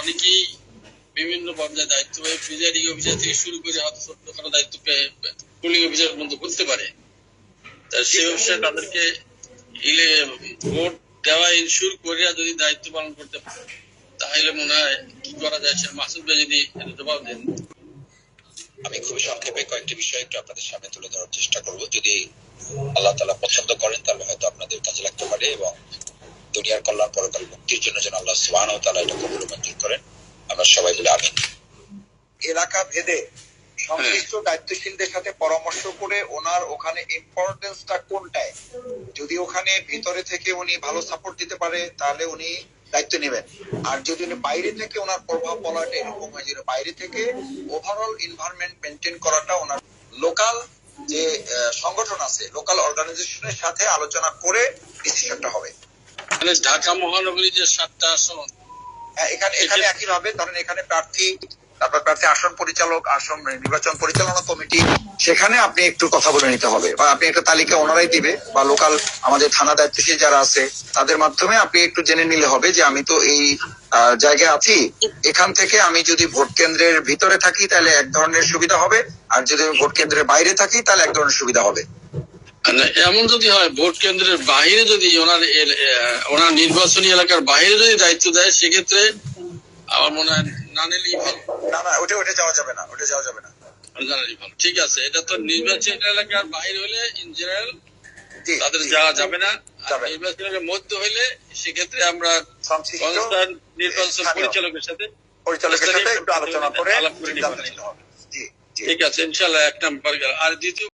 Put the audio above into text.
অনেকেই বিভিন্ন পর্যায়ে দায়িত্ব পায়, প্রিজাইডিং অফিসার থেকে শুরু করে হয়তো ছোটখাটো দায়িত্ব পেয়ে পুলিং অফিসার পর্যন্ত করতে পারে। সেই অবস্থায় তাদেরকে ভোট দেওয়া ইনশিওর করে যদি দায়িত্ব পালন করতে পারে তাহলে মনে হয় কি করা যায়, মাসুদ ভাই যদি জবাব দেন। আমি খুবই সংক্ষেপে কয়েকটি বিষয় একটু আপনাদের সামনে তুলে ধরার চেষ্টা করব। যদি আল্লাহ তাআলা পছন্দ করেন তাহলে হয়তো আপনাদের কাজে লাগতে পারে এবং দুনিয়ার কল্যাণ পরকাল মুক্তির জন্য যেন আল্লাহ সুবহানাহু ওয়া তাআলা এটা কবুল মঞ্জুর করেন। আমরা সবাই বলি আমিন। এলাকা ভেদে সংশ্লিষ্ট দায়িত্বশীলদের সাথে পরামর্শ করে ওনার ওখানে ইম্পর্টেন্সটা কোনটায়, যদি ওখানে ভিতরে থেকে উনি ভালো সাপোর্ট দিতে পারে তাহলে উনি দায়িত্ব নেবেন। আর যদি উনি বাইরে থেকে ওনার প্রভাব পড়াটা এরকম হয় যে বাইরে থেকে ওভারঅল এনভায়রনমেন্ট মেনটেন করাটা ওনার লোকাল যে সংগঠন আছে, লোকাল অর্গানাইজেশনের সাথে আলোচনা করে ডিসিশনটা হবে। মানে ঢাকা মহানগরী যে 7টা আসন, এখানে একই ভাবে ধরেন এখানে প্রার্থী, তারপর প্রার্থী আসন পরিচালক, আসন নির্বাচন পরিচালনা কমিটি, সেখানে আপনি একটু কথা বলে নিতে হবে বা আপনি একটা তালিকা ওনারাই দিবে বা লোকাল আমাদের থানা দায়িত্বশীল যারা আছে তাদের মাধ্যমে আপনি একটু জেনে নিলে হবে যে আমি তো এই জায়গায় আছি, এখান থেকে আমি যদি ভোট কেন্দ্রের ভিতরে থাকি তাহলে এক ধরনের সুবিধা হবে, আর যদি আমি ভোট কেন্দ্রের বাইরে থাকি তাহলে এক ধরনের সুবিধা হবে। এমন যদি হয় ভোট কেন্দ্রের বাইরে যদি ওনার নির্বাচনী এলাকার বাইরে যদি দায়িত্ব দেয় সেক্ষেত্রে আমার মনে হয় না নিলেই ভালো। না ওটা যাওয়া যাবে না, ওটা যাওয়া যাবে না। ঠিক আছে, এটা তো নির্বাচনী এলাকার বাইরে হলে ইন জেনারেল তাদের যাওয়া যাবে না। নির্বাচনের মধ্যে হইলে সেক্ষেত্রে আমরা নির্বাচন পরিচালকের সাথে একটু আলোচনা করে ঠিক আছে, ইনশাল্লাহ 1 নাম্বার। আর দ্বিতীয়